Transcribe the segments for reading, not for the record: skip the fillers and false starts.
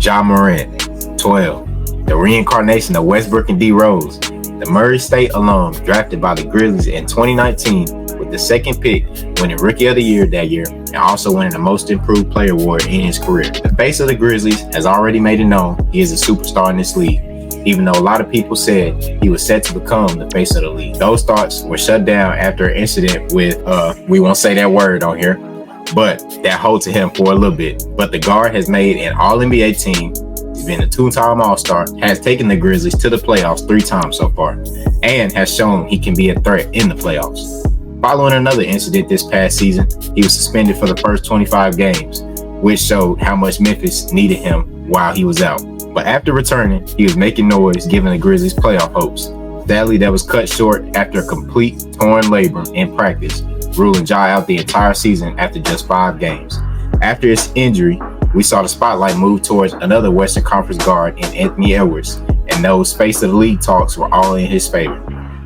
Ja Morant. 12. The reincarnation of Westbrook and D Rose. The Murray State alum drafted by the Grizzlies in 2019 with the second pick, winning Rookie of the Year that year and also winning the Most Improved Player award in his career. The face of the Grizzlies has already made it known he is a superstar in this league, even though a lot of people said he was set to become the face of the league. Those thoughts were shut down after an incident with, we won't say that word on here, but that halted him for a little bit. But the guard has made an All-NBA team. He's been a two-time All-Star, has taken the Grizzlies to the playoffs 3 times so far, and has shown he can be a threat in the playoffs. Following another incident this past season, he was suspended for the first 25 games, which showed how much Memphis needed him while he was out. But after returning, he was making noise, giving the Grizzlies playoff hopes. Sadly, that was cut short after a complete torn labrum in practice, ruling Ja out the entire season after just 5 games. After his injury, we saw the spotlight move towards another Western Conference guard in Anthony Edwards, and those face of the league talks were all in his favor.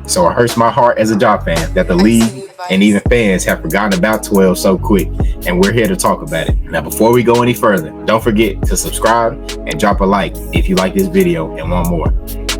So it hurts my heart as a Ja fan that the league and even fans have forgotten about 12 so quick, and we're here to talk about it. Now, before we go any further, don't forget to subscribe and drop a like if you like this video and want more.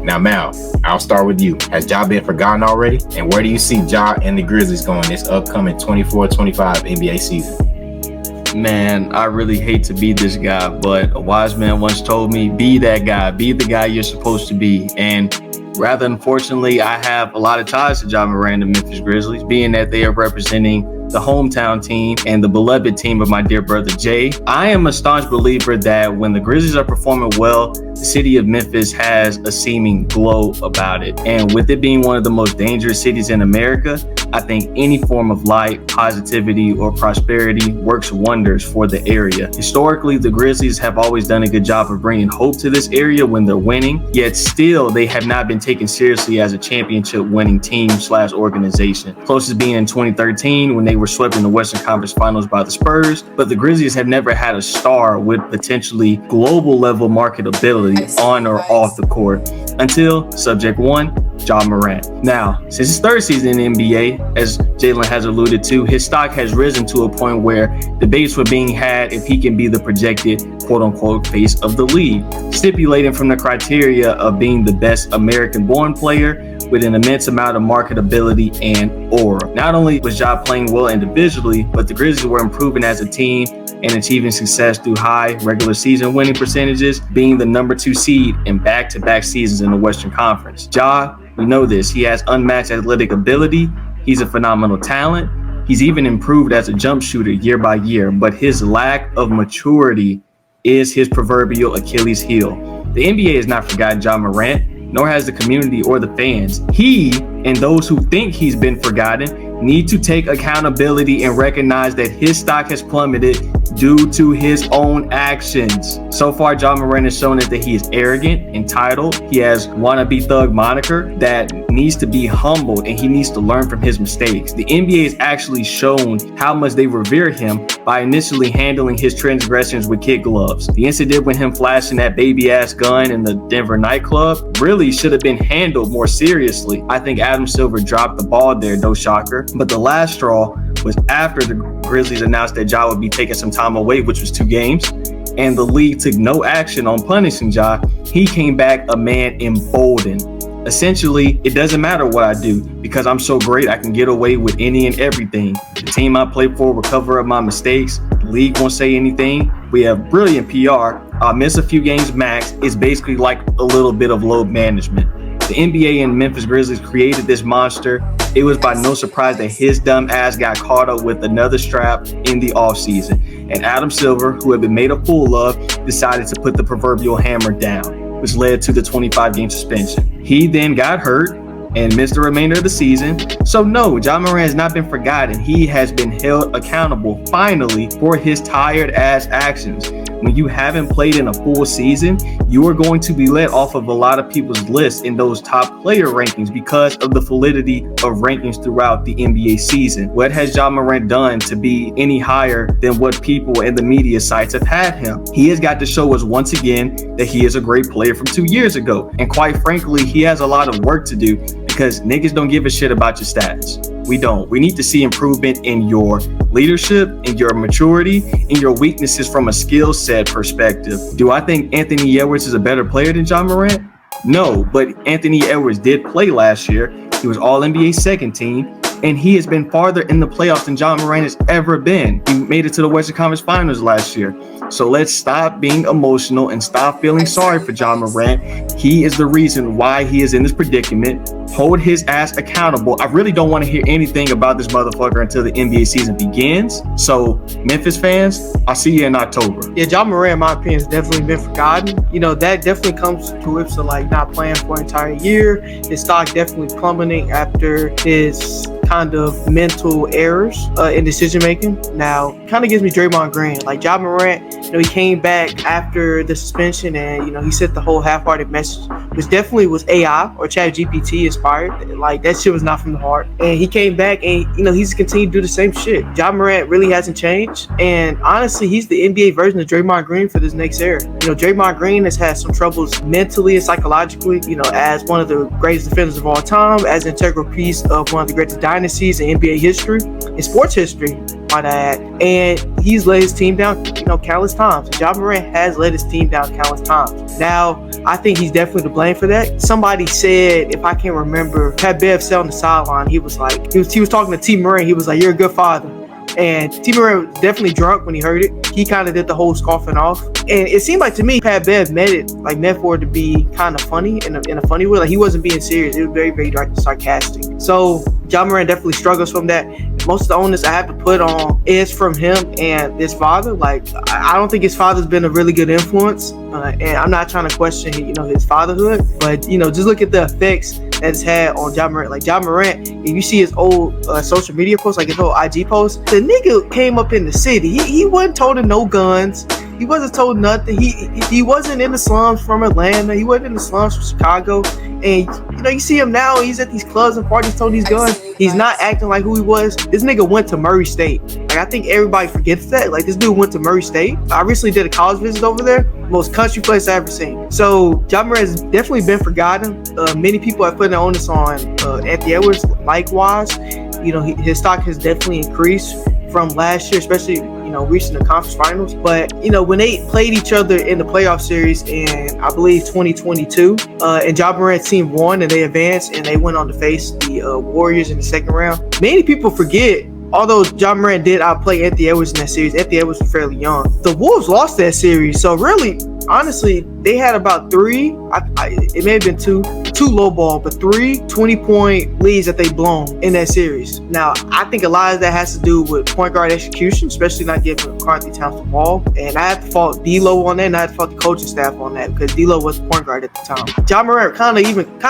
Now, Mal, I'll start with you. Has Ja been forgotten already? And where do you see Ja and the Grizzlies going this upcoming 24-25 NBA season? Man, I really hate to be this guy, but a wise man once told me, be that guy, be the guy you're supposed to be. And rather unfortunately, I have a lot of ties to Ja Morant and Memphis Grizzlies, being that they are representing the hometown team and the beloved team of my dear brother Jay. I am a staunch believer that when the Grizzlies are performing well, the city of Memphis has a seeming glow about it. And with it being one of the most dangerous cities in America, I think any form of light, positivity, or prosperity works wonders for the area. Historically, the Grizzlies have always done a good job of bringing hope to this area when they're winning, yet still they have not been taken seriously as a championship winning team / organization. Closest being in 2013 when they were swept in the Western Conference Finals by the Spurs, but the Grizzlies have never had a star with potentially global level marketability on or off the court until subject 1, Ja Morant. Now, since his 3rd season in the NBA, as Jalen has alluded to, his stock has risen to a point where debates were being had if he can be the projected quote-unquote face of the league, stipulating from the criteria of being the best American-born player with an immense amount of marketability and aura. Not only was Ja playing well individually, but the Grizzlies were improving as a team and achieving success through high regular season winning percentages, being the number 2 seed in back-to-back seasons in the Western Conference. Ja, we know this. He has unmatched athletic ability. He's a phenomenal talent. He's even improved as a jump shooter year by year, but his lack of maturity is his proverbial Achilles heel. The NBA has not forgotten Ja Morant, nor has the community or the fans. He and those who think he's been forgotten need to take accountability and recognize that his stock has plummeted due to his own actions. So far, Ja Morant has shown us that he is arrogant, entitled. He has wannabe thug moniker that needs to be humbled, and he needs to learn from his mistakes. The NBA has actually shown how much they revere him by initially handling his transgressions with kid gloves. The incident with him flashing that baby ass gun in the Denver nightclub really should have been handled more seriously. I think Adam Silver dropped the ball there, no shocker. But the last straw was after the Grizzlies announced that Ja would be taking some time away, which was 2 games, and the league took no action on punishing Ja. He came back a man emboldened. Essentially, it doesn't matter what I do because I'm so great I can get away with any and everything. The team I play for will cover up my mistakes. The league won't say anything. We have brilliant PR. I'll miss a few games max. It's basically like a little bit of load management. The NBA and Memphis Grizzlies created this monster. It was by no surprise that his dumb ass got caught up with another strap in the offseason. And Adam Silver, who had been made a fool of, decided to put the proverbial hammer down, which led to the 25-game suspension. He then got hurt and missed the remainder of the season. So no, Ja Morant has not been forgotten. He has been held accountable finally for his tired ass actions. When you haven't played in a full season, you are going to be let off of a lot of people's lists in those top player rankings because of the validity of rankings throughout the NBA season. What has Ja Morant done to be any higher than what people and the media sites have had him? He has got to show us once again that he is a great player from 2 years ago. And quite frankly, he has a lot of work to do because niggas don't give a shit about your stats. We don't. We need to see improvement in your leadership, in your maturity, in your weaknesses from a skill set perspective. Do I think Anthony Edwards is a better player than Ja Morant? No, but Anthony Edwards did play last year. He was All-NBA second team, and he has been farther in the playoffs than Ja Morant has ever been. He made it to the Western Conference Finals last year. So let's stop being emotional and stop feeling sorry for Ja Morant. He is the reason why he is in this predicament. Hold his ass accountable. I really don't want to hear anything about this motherfucker until the NBA season begins. So Memphis fans, I'll see you in October. Yeah, Ja Morant, in my opinion, has definitely been forgotten. You know, that definitely comes to whips of like not playing for an entire year. His stock definitely plummeting after his kind of mental errors in decision making. Now, kind of gives me Draymond Green. Like Ja Morant, you know, he came back after the suspension and, you know, he sent the whole half-hearted message, which definitely was AI or Chat GPT inspired. Like that shit was not from the heart. And he came back and, you know, he's continued to do the same shit. Ja Morant really hasn't changed. And honestly, he's the NBA version of Draymond Green for this next era. You know, Draymond Green has had some troubles mentally and psychologically, you know, as one of the greatest defenders of all time, as an integral piece of one of the greatest dynasties in NBA history, in sports history, might I add. And he's let his team down, you know, countless times. Ja Morant has let his team down countless times. Now, I think he's definitely to blame for that. Somebody said, if I can't remember, Pat Bev said on the sideline, he was like, he was talking to T. Murray. He was like, "You're a good father." And T. Murray was definitely drunk when he heard it. He kind of did the whole scoffing off. And it seemed like to me, Pat Bev meant for it to be kind of funny in a funny way. Like he wasn't being serious. It was very, very sarcastic. So Ja Morant definitely struggles from that. Most of the onus I have to put on is from him and his father. Like, I don't think his father's been a really good influence. And I'm not trying to question, you know, his fatherhood. But, you know, just look at the effects that it's had on Ja Morant. Like, Ja Morant, if you see his old social media posts, like his whole IG posts, the nigga came up in the city. He wasn't told no guns. He wasn't told nothing. He wasn't in the slums from Atlanta. He wasn't in the slums from Chicago. And, you know, you see him now, he's at these clubs and parties told these guns. He's not acting like who he was. This nigga went to Murray State. Like, I think everybody forgets that. Like, this dude went to Murray State. I recently did a college visit over there. Most country place I've ever seen. So, Ja Morant has definitely been forgotten. Many people have put an onus on Anthony Edwards. Likewise, you know, his stock has definitely increased from last year, especially, you know, reaching the conference finals. But, you know, when they played each other in the playoff series in, I believe, 2022, and Ja Morant's team won and they advanced and they went on to face the Warriors in the second round. Many people forget, although Ja Morant did outplay Anthony Edwards in that series, Anthony Edwards was fairly young. The Wolves lost that series. So really, honestly, they had about three, it may have been two low ball, but 3 20-point leads that they blown in that series. Now, I think a lot of that has to do with point guard execution, especially not giving Karl-Anthony Towns the ball. And I have to fault D'Lo on that, and I have to fault the coaching staff on that, because D'Lo was the point guard at the time. Ja Morant kind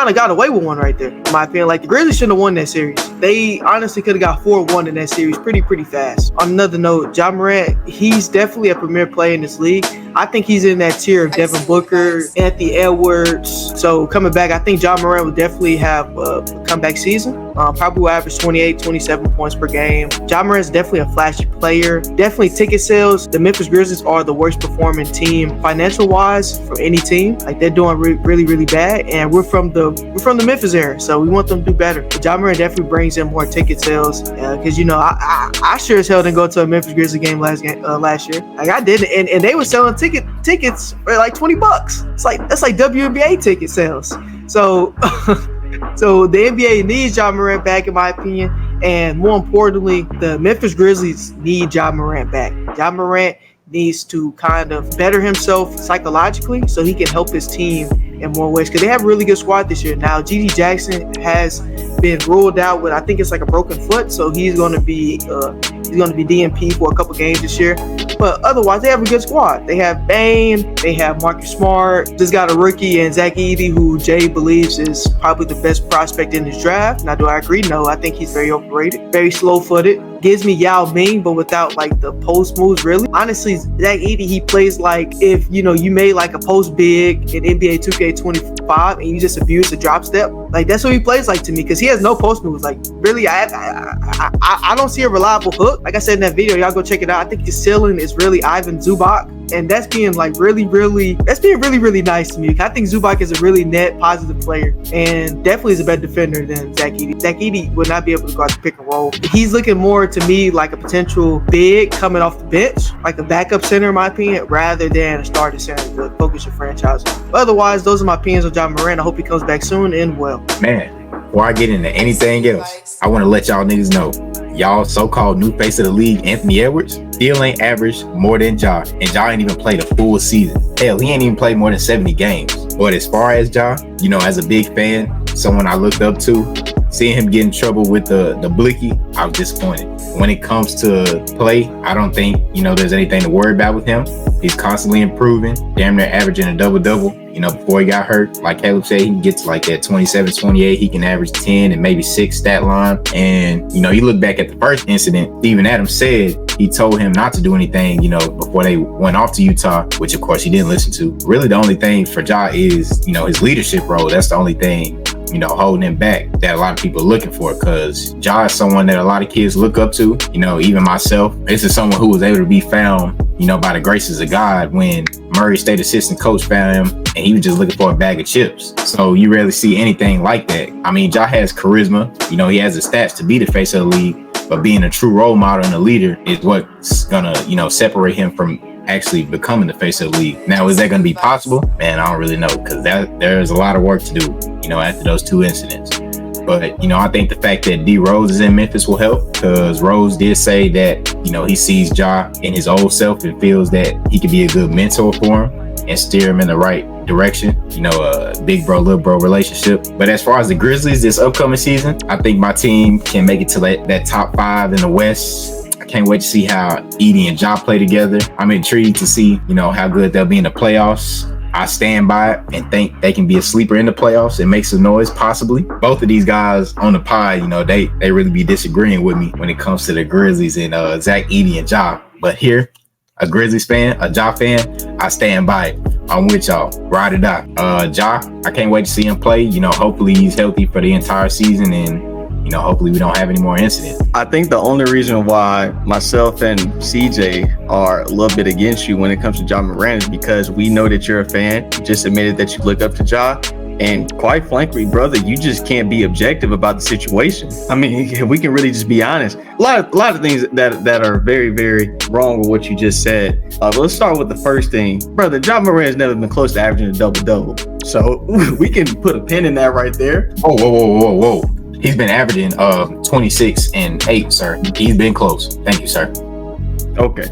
of got away with one right there, in my opinion. Like, the Grizzlies shouldn't have won that series. They honestly could have got 4-1 in that series pretty fast. On another note, Ja Morant, he's definitely a premier player in this league. I think he's in that tier of Devin Booker, Anthony Edwards. So coming back, I think Ja Morant will definitely have a comeback season. Probably will average 28, 27 points per game. Ja Morant's definitely a flashy player. Definitely ticket sales. The Memphis Grizzlies are the worst performing team financial wise from any team. Like, they're doing really bad. And we're from the Memphis area, so we want them to do better. But Ja Morant definitely brings in more ticket sales. Because, you know, I sure as hell didn't go to a Memphis Grizzlies game last year. Like, I didn't, and they were selling tickets for like $20. It's like, that's like WNBA ticket sales. So so the NBA needs Ja Morant back, in my opinion, and more importantly, the Memphis Grizzlies need Ja Morant back. Ja Morant needs to kind of better himself psychologically so he can help his team in more ways, because they have a really good squad this year. Now, G.G. Jackson has been ruled out with, I think it's like a broken foot, so he's going to be DNP for a couple games this year. But otherwise, they have a good squad. They have Bane, they have Marcus Smart, just got a rookie, and Zach Edey, who Jay believes is probably the best prospect in this draft. Now, do I agree? No, I think he's very overrated, very slow-footed. Gives me Yao Ming, but without like the post moves, really. Honestly, Zach Edey, he plays like if, you know, you made like a post big in NBA 2K25 and you just abuse the drop step. Like, that's what he plays like to me, because he has no post moves. Like, really, I don't see a reliable hook. Like I said in that video, y'all go check it out. I think his ceiling is really Ivan Zubac. and that's being like really nice to me. I think Zubac is a really net positive player and definitely is a better defender than Zach Edey. Zach Edey would not be able to go out to pick and roll. He's looking more to me like a potential big coming off the bench, like a backup center in my opinion, rather than a starting center to focus your franchise on. But otherwise, those are my opinions on Ja Morant. I hope he comes back soon and well. Man, before I get into anything else, I want to let y'all niggas know, y'all so-called new face of the league, Anthony Edwards, still ain't averaged more than Ja, and Ja ain't even played a full season. Hell, he ain't even played more than 70 games. But as far as Ja, you know, as a big fan, someone I looked up to, seeing him get in trouble with the blicky, I was disappointed. When it comes to play, I don't think, you know, there's anything to worry about with him. He's constantly improving, damn near averaging a double-double. You know, before he got hurt, like Caleb said, he can get to like that 27, 28. He can average 10 and maybe 6 stat line. And, you know, you look back at the first incident, Steven Adams said he told him not to do anything, you know, before they went off to Utah, which of course he didn't listen to. Really, the only thing for Ja is, you know, his leadership role. That's the only thing, you know, holding him back that a lot of people are looking for, because Ja is someone that a lot of kids look up to. You know, even myself, this is someone who was able to be found, you know, by the graces of God when Murray State assistant coach found him and he was just looking for a bag of chips. So you rarely see anything like that. I mean, Ja has charisma, you know, he has the stats to be the face of the league, but being a true role model and a leader is what's gonna, you know, separate him from actually becoming the face of the league. Now, is that going to be possible? Man, I don't really know, because there's a lot of work to do, you know, after those two incidents. But, you know, I think the fact that D Rose is in Memphis will help, because Rose did say that, you know, he sees Ja in his old self and feels that he could be a good mentor for him and steer him in the right direction, you know, a big bro, little bro relationship. But as far as the Grizzlies this upcoming season, I think my team can make it to that top 5 in the West. Can't wait to see how Edey and Ja play together. I'm intrigued to see, you know, how good they'll be in the playoffs. I stand by it and think they can be a sleeper in the playoffs and make some noise, possibly. Both of these guys on the pod, you know, they really be disagreeing with me when it comes to the Grizzlies and Zach Edey and Ja. But here, a Grizzlies fan, a Ja fan, I stand by it. I'm with y'all. Ride or die. Ja, I can't wait to see him play. You know, hopefully he's healthy for the entire season, and you know, hopefully we don't have any more incidents. I think the only reason why myself and CJ are a little bit against you when it comes to Ja Morant is because we know that you're a fan. You just admitted that you look up to Ja. And quite frankly, brother, you just can't be objective about the situation. I mean, we can really just be honest. A lot of things that are very, very wrong with what you just said. Let's start with the first thing. Brother, Ja Morant has never been close to averaging a double-double. So we can put a pin in that right there. Oh, whoa. He's been averaging 26 and 8, sir. He's been close. Thank you, sir. Okay.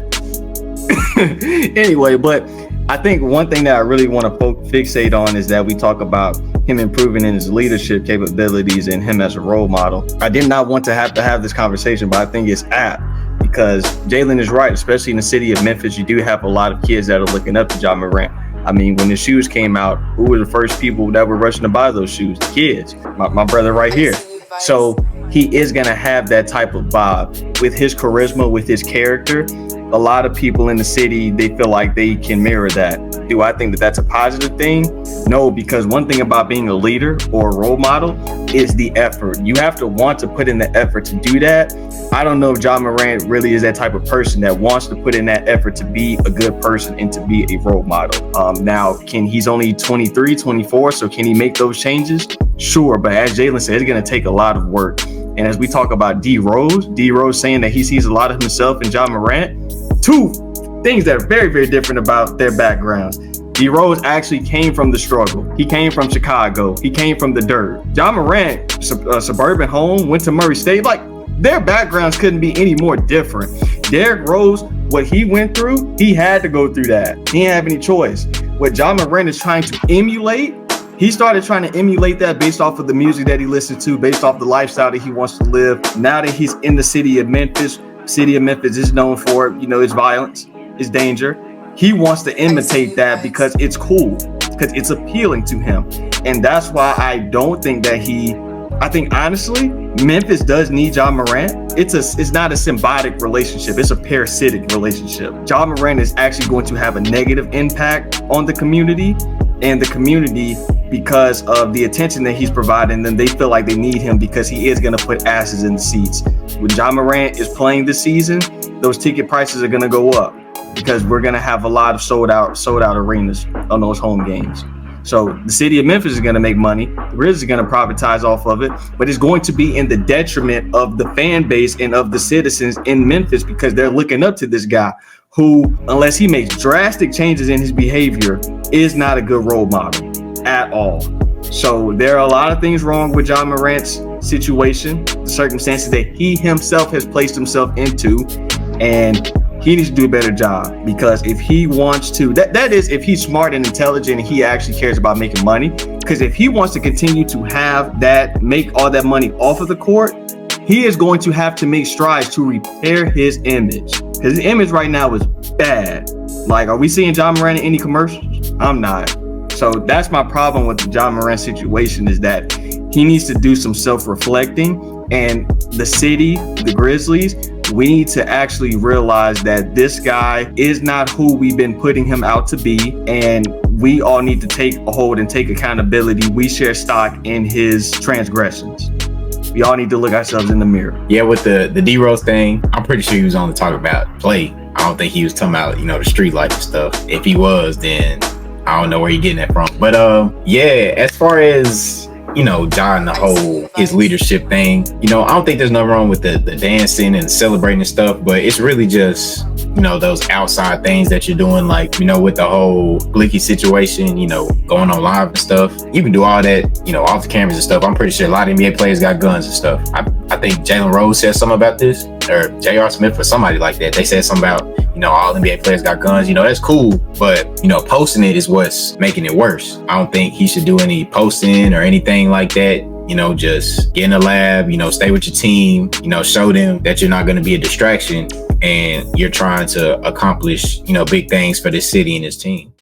Anyway, but I think one thing that I really want to fixate on is that we talk about him improving in his leadership capabilities and him as a role model. I did not want to have this conversation, but I think it's apt because Jalen is right, especially in the city of Memphis. You do have a lot of kids that are looking up to Ja Morant. I mean, when the shoes came out, who were the first people that were rushing to buy those shoes? The kids. My brother right here. So he is going to have that type of vibe with his charisma, with his character. A lot of people in the city, they feel like they can mirror that. Do I think that that's a positive thing? No, because one thing about being a leader or a role model is the effort. You have to want to put in the effort to do that. I don't know if Ja Morant really is that type of person that wants to put in that effort to be a good person and to be a role model. Now, he's only 23, 24, so can he make those changes? Sure, but as Jalen said, it's going to take a lot of work. And as we talk about D Rose saying that he sees a lot of himself in Ja Morant, two things that are very, very different about their backgrounds. D Rose actually came from the struggle. He came from Chicago. He came from the dirt. Ja Morant, suburban home, went to Murray State. Like, their backgrounds couldn't be any more different. Derrick Rose, what he went through, he had to go through that. He didn't have any choice. What Ja Morant is trying to emulate, he started trying to emulate that based off of the music that he listened to, based off the lifestyle that he wants to live. Now that he's in the city of Memphis is known for, you know, its violence, its danger. He wants to imitate that because it's cool, because it's appealing to him. And that's why I don't think that I think honestly, Memphis does need Ja Morant. It's not a symbiotic relationship. It's a parasitic relationship. Ja Morant is actually going to have a negative impact on the community, and the community, because of the attention that he's providing them, they feel like they need him because he is going to put asses in the seats. When Ja Morant is playing this season, those ticket prices are going to go up. because we're going to have a lot of sold out arenas on those home games. So the city of Memphis is going to make money. The Grizzlies are going to profitize off of it, but it's going to be in the detriment of the fan base and of the citizens in Memphis, because they're looking up to this guy who, unless he makes drastic changes in his behavior, is not a good role model at all. So there are a lot of things wrong with Ja Morant's situation, the circumstances that he himself has placed himself into, and he needs to do a better job, because if he wants to, that is if he's smart and intelligent and he actually cares about making money, because if he wants to continue to make all that money off of the court, he is going to have to make strides to repair his image, because his image right now is bad. Like, are we seeing Ja Morant in any commercials? I'm not. So that's my problem with the Ja Morant situation, is that he needs to do some self-reflecting, and the city, the Grizzlies, we need to actually realize that this guy is not who we've been putting him out to be, and we all need to take a hold and take accountability. We share stock in his transgressions. We all need to look ourselves in the mirror. Yeah, with the D-Rose thing, I'm pretty sure he was only talking about play. I don't think he was talking about, the street life and stuff. If he was, then I don't know where you're getting that from. But yeah, as far as Ja and the whole his leadership thing, I don't think there's nothing wrong with the dancing and celebrating and stuff, but it's really just those outside things that you're doing, like with the whole Blicky situation, going on live and stuff. You can do all that off the cameras and stuff. I'm pretty sure a lot of NBA players got guns and stuff. I think Jalen Rose said something about this, or J.R. Smith or somebody like that. They said something about all NBA players got guns. That's cool, but posting it is what's making it worse. I don't think he should do any posting or anything like that. Just get in the lab, stay with your team, show them that you're not going to be a distraction and you're trying to accomplish big things for this city and this team.